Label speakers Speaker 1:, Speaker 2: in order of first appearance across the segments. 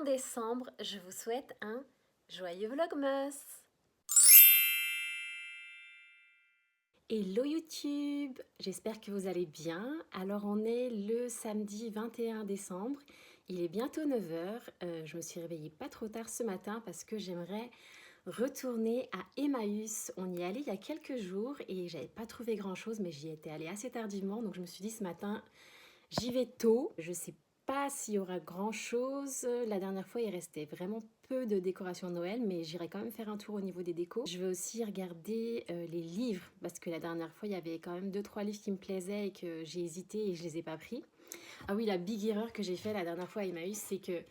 Speaker 1: 21 décembre, je vous souhaite un joyeux Vlogmas. Hello YouTube, j'espère que vous allez bien. Alors on est le samedi 21 décembre, il est bientôt 9 h. Je me suis réveillée pas trop tard ce matin parce que j'aimerais retourner à Emmaüs. On y est allé il y a quelques jours et j'avais pas trouvé grand chose, mais j'y étais allée assez tardivement, donc je me suis dit ce matin j'y vais tôt. Je sais pas s'il y aura grand chose. La dernière fois il restait vraiment peu de décorations de Noël, mais j'irai quand même faire un tour au niveau des décos. Je vais aussi regarder les livres parce que la dernière fois il y avait quand même 2-3 livres qui me plaisaient et que j'ai hésité et je les ai pas pris. Ah oui, la big erreur que j'ai fait la dernière fois à Emmaüs, c'est que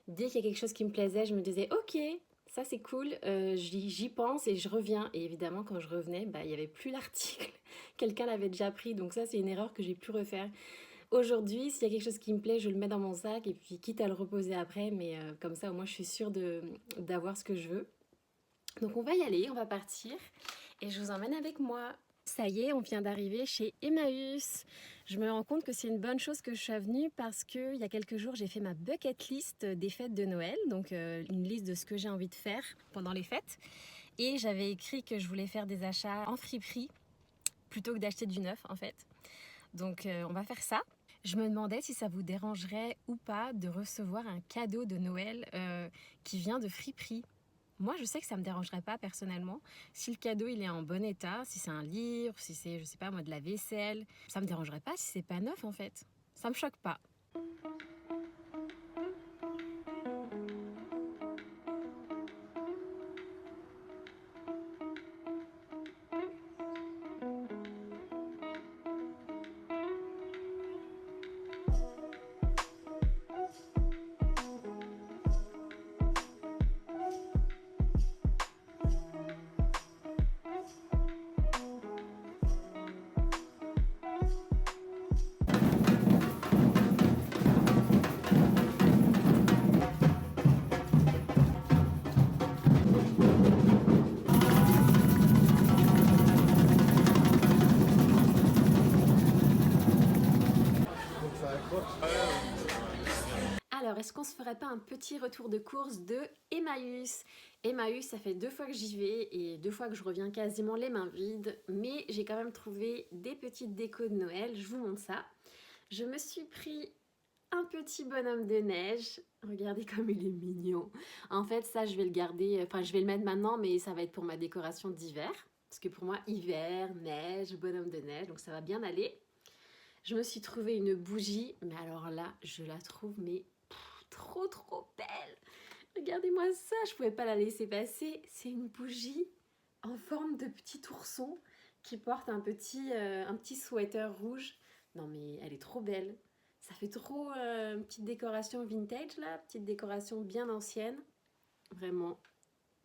Speaker 1: dès qu'il y a quelque chose qui me plaisait, je me disais ok, ça c'est cool, j'y pense et je reviens. Et évidemment quand je revenais, il n'y avait plus l'article, quelqu'un l'avait déjà pris, donc ça c'est une erreur que j'ai pu refaire. Aujourd'hui, s'il y a quelque chose qui me plaît, je le mets dans mon sac et puis quitte à le reposer après, mais comme ça au moins je suis sûre d'avoir ce que je veux. Donc on va y aller, on va partir et je vous emmène avec moi. Ça y est, on vient d'arriver chez Emmaüs. Je me rends compte que c'est une bonne chose que je sois venue parce qu'il y a quelques jours, j'ai fait ma bucket list des fêtes de Noël, donc une liste de ce que j'ai envie de faire pendant les fêtes. Et j'avais écrit que je voulais faire des achats en friperie plutôt que d'acheter du neuf en fait. Donc on va faire ça. Je me demandais si ça vous dérangerait ou pas de recevoir un cadeau de Noël qui vient de friperie. Moi, je sais que ça me dérangerait pas personnellement. Si le cadeau il est en bon état, si c'est un livre, si c'est, je sais pas moi, de la vaisselle, ça me dérangerait pas si c'est pas neuf en fait. Ça me choque pas. Alors, est-ce qu'on se ferait pas un petit retour de course de Emmaüs? Emmaüs, ça fait 2 fois que j'y vais et 2 fois que je reviens quasiment les mains vides, mais j'ai quand même trouvé des petites décos de Noël, je vous montre ça. Je me suis pris un petit bonhomme de neige, regardez comme il est mignon. En fait, ça je vais le garder, enfin je vais le mettre maintenant, mais ça va être pour ma décoration d'hiver, parce que pour moi, hiver, neige, bonhomme de neige, donc ça va bien aller. Je me suis trouvé une bougie, mais alors là, je la trouve mais trop belle. Regardez-moi ça, je pouvais pas la laisser passer. C'est une bougie en forme de petit ourson qui porte un petit sweater rouge. Non mais elle est trop belle. Ça fait trop une petite décoration vintage là, petite décoration bien ancienne. Vraiment,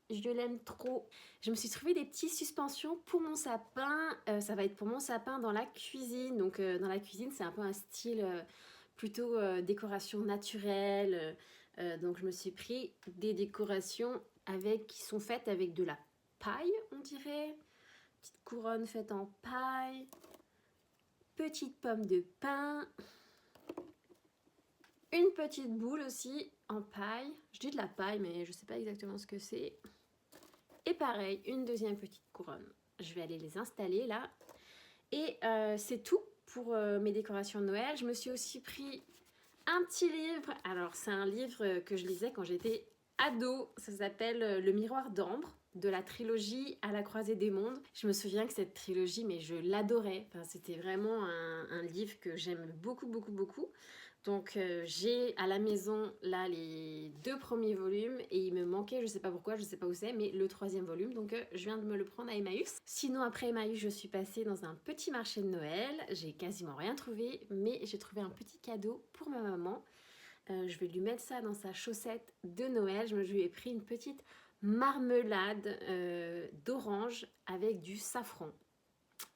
Speaker 1: je l'aime trop. Je me suis trouvé des petites suspensions pour mon sapin. Ça va être pour mon sapin dans la cuisine. Donc dans la cuisine, c'est un peu un style plutôt décoration naturelle. Donc je me suis pris des décorations qui sont faites avec de la paille, on dirait. Petite couronne faite en paille. Petite pomme de pin. Une petite boule aussi en paille. Je dis de la paille, mais je sais pas exactement ce que c'est. Et pareil, une deuxième petite couronne. Je vais aller les installer là. Et c'est tout pour mes décorations de Noël. Je me suis aussi pris un petit livre. Alors, c'est un livre que je lisais quand j'étais ado. Ça s'appelle Le miroir d'ambre, de la trilogie À la croisée des mondes. Je me souviens que cette trilogie, mais je l'adorais. Enfin, c'était vraiment un livre que j'aime beaucoup. Donc j'ai à la maison là les 2 premiers volumes et il me manquait, je sais pas pourquoi, je sais pas où c'est, mais le 3e volume, donc je viens de me le prendre à Emmaüs. Sinon après Emmaüs, je suis passée dans un petit marché de Noël, j'ai quasiment rien trouvé, mais j'ai trouvé un petit cadeau pour ma maman. Je vais lui mettre ça dans sa chaussette de Noël. Je lui ai pris une petite marmelade d'orange avec du safran.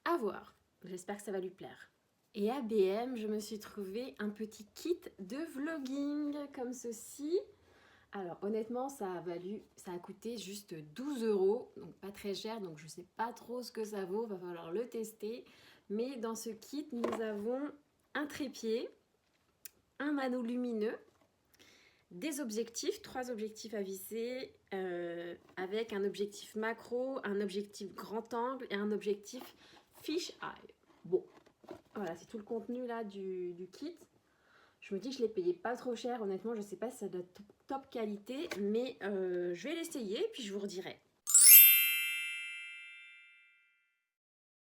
Speaker 1: À voir, j'espère que ça va lui plaire. Et à BM, je me suis trouvé un petit kit de vlogging comme ceci. Alors honnêtement, ça a coûté juste 12 €, donc pas très cher, donc je sais pas trop ce que ça vaut, va falloir le tester. Mais dans ce kit, nous avons un trépied, un anneau lumineux, des objectifs, 3 objectifs à visser, avec un objectif macro, un objectif grand angle et un objectif fish eye. Bon, voilà, c'est tout le contenu là du kit. Je me dis que je l'ai payé pas trop cher, honnêtement, je sais pas si c'est de top qualité, mais je vais l'essayer puis je vous redirai.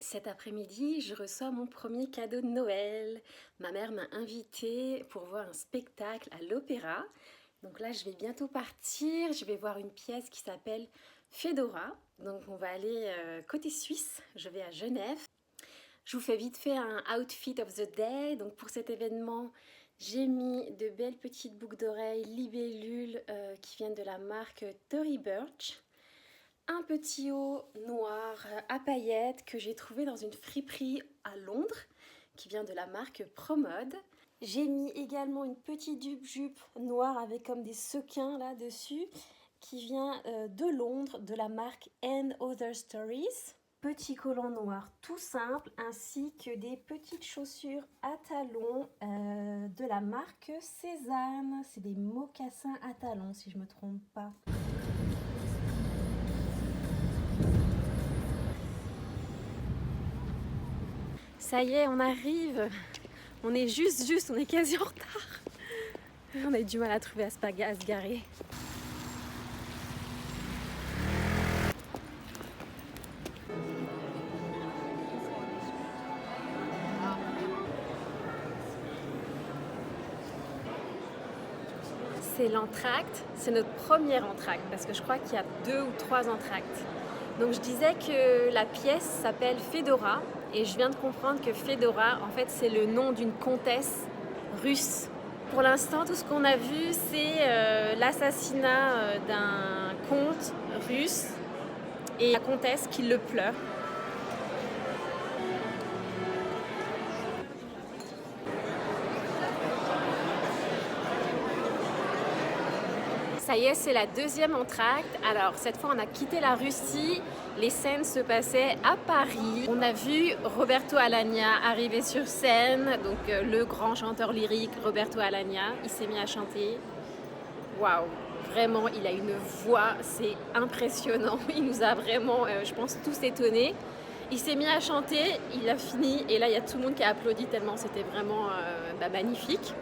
Speaker 1: Cet après-midi, je reçois mon premier cadeau de Noël. Ma mère m'a invitée pour voir un spectacle à l'opéra. Donc là, je vais bientôt partir. Je vais voir une pièce qui s'appelle Fedora. Donc on va aller côté Suisse. Je vais à Genève. Je vous fais vite fait un outfit of the day. Donc pour cet événement, j'ai mis de belles petites boucles d'oreilles libellules qui viennent de la marque Tory Burch. Un petit haut noir à paillettes que j'ai trouvé dans une friperie à Londres qui vient de la marque Promode. J'ai mis également une petite jupe noire avec comme des sequins là dessus qui vient de Londres de la marque And Other Stories. Petit collant noir tout simple ainsi que des petites chaussures à talons de la marque Cézanne. C'est des mocassins à talons si je ne me trompe pas. Ça y est, on arrive. On est juste, on est quasi en retard. On a eu du mal à trouver à se garer. C'est l'entracte, c'est notre premier entracte parce que je crois qu'il y a 2 ou 3 entractes. Donc je disais que la pièce s'appelle Fedora et je viens de comprendre que Fedora, en fait, c'est le nom d'une comtesse russe. Pour l'instant, tout ce qu'on a vu, c'est l'assassinat d'un comte russe et la comtesse qui le pleure. Ça y est, c'est la deuxième entracte. Alors, cette fois, on a quitté la Russie. Les scènes se passaient à Paris. On a vu Roberto Alagna arriver sur scène, donc le grand chanteur lyrique Roberto Alagna. Il s'est mis à chanter. Waouh, vraiment, il a une voix, c'est impressionnant. Il nous a vraiment, je pense, tous étonnés. Il s'est mis à chanter, il a fini, et là, il y a tout le monde qui a applaudi tellement c'était vraiment magnifique.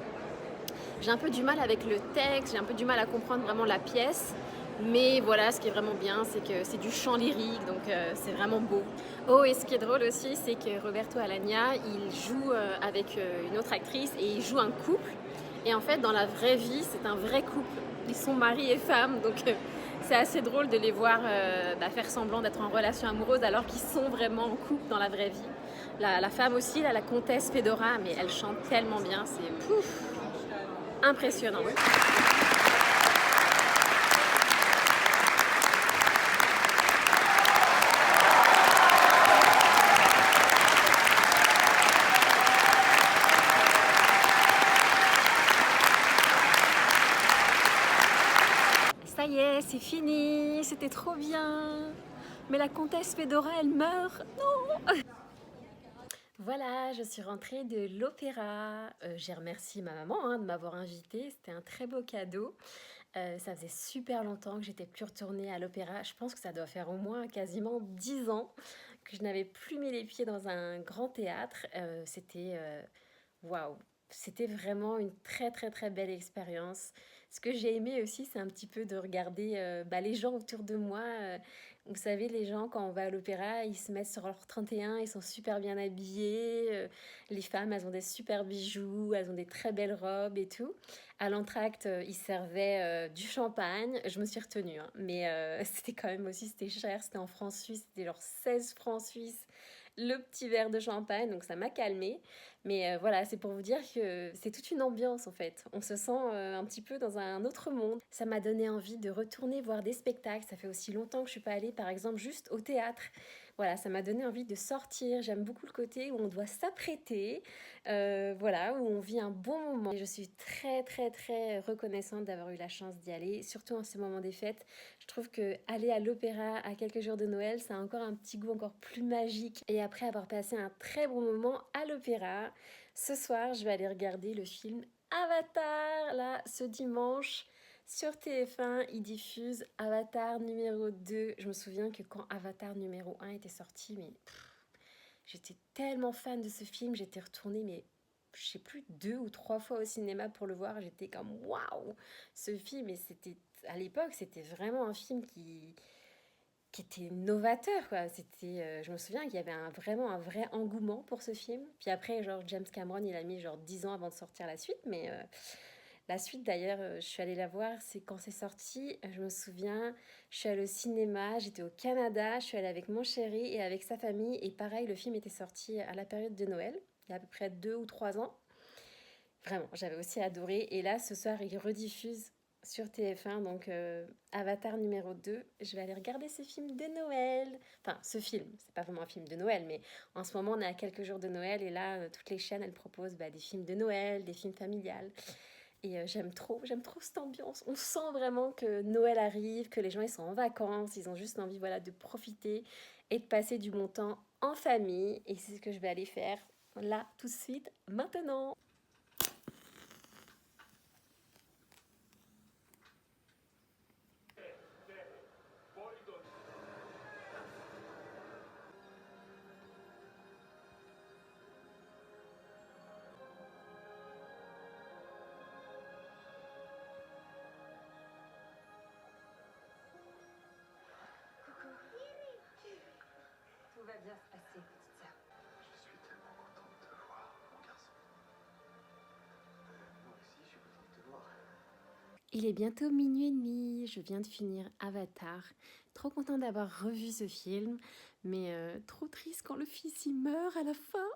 Speaker 1: J'ai un peu du mal avec le texte, j'ai un peu du mal à comprendre vraiment la pièce. Mais voilà, ce qui est vraiment bien, c'est que c'est du chant lyrique, donc c'est vraiment beau. Oh, et ce qui est drôle aussi, c'est que Roberto Alagna, il joue avec une autre actrice et il joue un couple. Et en fait, dans la vraie vie, c'est un vrai couple. Ils sont mari et femme, donc c'est assez drôle de les voir faire semblant d'être en relation amoureuse alors qu'ils sont vraiment en couple dans la vraie vie. La femme aussi, là, la comtesse Fedora, mais elle chante tellement bien, c'est pouf, impressionnant. Ça y est, c'est fini, c'était trop bien. Mais la comtesse Fedora, elle meurt. Non. Voilà, je suis rentrée de l'opéra. J'ai remercié ma maman de m'avoir invitée. C'était un très beau cadeau. Ça faisait super longtemps que j'étais plus retournée à l'opéra. Je pense que ça doit faire au moins quasiment 10 ans que je n'avais plus mis les pieds dans un grand théâtre. C'était waouh, c'était vraiment une très très très belle expérience. Ce que j'ai aimé aussi, c'est un petit peu de regarder les gens autour de moi. Vous savez, les gens, quand on va à l'opéra, ils se mettent sur leur 31, ils sont super bien habillés. Les femmes, elles ont des super bijoux, elles ont des très belles robes et tout. À l'entracte, ils servaient du champagne. Je me suis retenue, hein, mais c'était quand même aussi, c'était cher. C'était en francs suisses, c'était genre 16 francs suisses le petit verre de champagne, donc ça m'a calmée. Mais voilà, c'est pour vous dire que c'est toute une ambiance en fait. On se sent un petit peu dans un autre monde. Ça m'a donné envie de retourner voir des spectacles. Ça fait aussi longtemps que je suis pas allée, par exemple, juste au théâtre. Voilà, ça m'a donné envie de sortir. J'aime beaucoup le côté où on doit s'apprêter, voilà, où on vit un bon moment. Et je suis très, très, très reconnaissante d'avoir eu la chance d'y aller, surtout en ce moment des fêtes. Je trouve que aller à l'opéra à quelques jours de Noël, ça a encore un petit goût encore plus magique. Et après avoir passé un très bon moment à l'opéra, ce soir, je vais aller regarder le film Avatar, là, ce dimanche, sur TF1, ils diffusent Avatar numéro 2. Je me souviens que quand Avatar numéro 1 était sorti, mais j'étais tellement fan de ce film, j'étais retournée, mais je sais plus, 2 ou 3 fois au cinéma pour le voir. J'étais comme waouh, ce film, et c'était à l'époque, c'était vraiment un film qui était novateur, quoi. C'était, je me souviens qu'il y avait vraiment un vrai engouement pour ce film. Puis après, genre James Cameron, il a mis genre 10 ans avant de sortir la suite, mais la suite, d'ailleurs, je suis allée la voir, c'est quand c'est sorti, je me souviens, je suis allée au cinéma, j'étais au Canada, je suis allée avec mon chéri et avec sa famille, et pareil, le film était sorti à la période de Noël, il y a à peu près 2 ou 3 ans. Vraiment, j'avais aussi adoré, et là, ce soir, il rediffuse sur TF1, donc Avatar numéro 2. Je vais aller regarder ce film de Noël. Enfin, ce film, c'est pas vraiment un film de Noël, mais en ce moment, on est à quelques jours de Noël, et là, toutes les chaînes, elles proposent des films de Noël, des films familiales. Et j'aime trop cette ambiance. On sent vraiment que Noël arrive, que les gens ils sont en vacances, ils ont juste envie voilà, de profiter et de passer du bon temps en famille. Et c'est ce que je vais aller faire là tout de suite, maintenant. Tout va bien se passer, petite sœur.
Speaker 2: Je suis tellement content de te voir, mon garçon. Moi aussi, je suis content de te voir.
Speaker 1: Il est bientôt minuit et demi, je viens de finir Avatar. Trop content d'avoir revu ce film, mais trop triste quand le fils y meurt à la fin.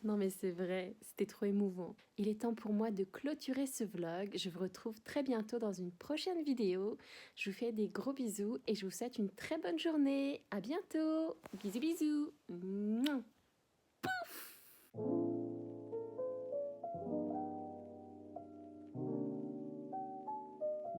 Speaker 1: Non mais c'est vrai, c'était trop émouvant. Il est temps pour moi de clôturer ce vlog. Je vous retrouve très bientôt dans une prochaine vidéo. Je vous fais des gros bisous et je vous souhaite une très bonne journée. À bientôt. Bisous bisous. Mouah. Pouf.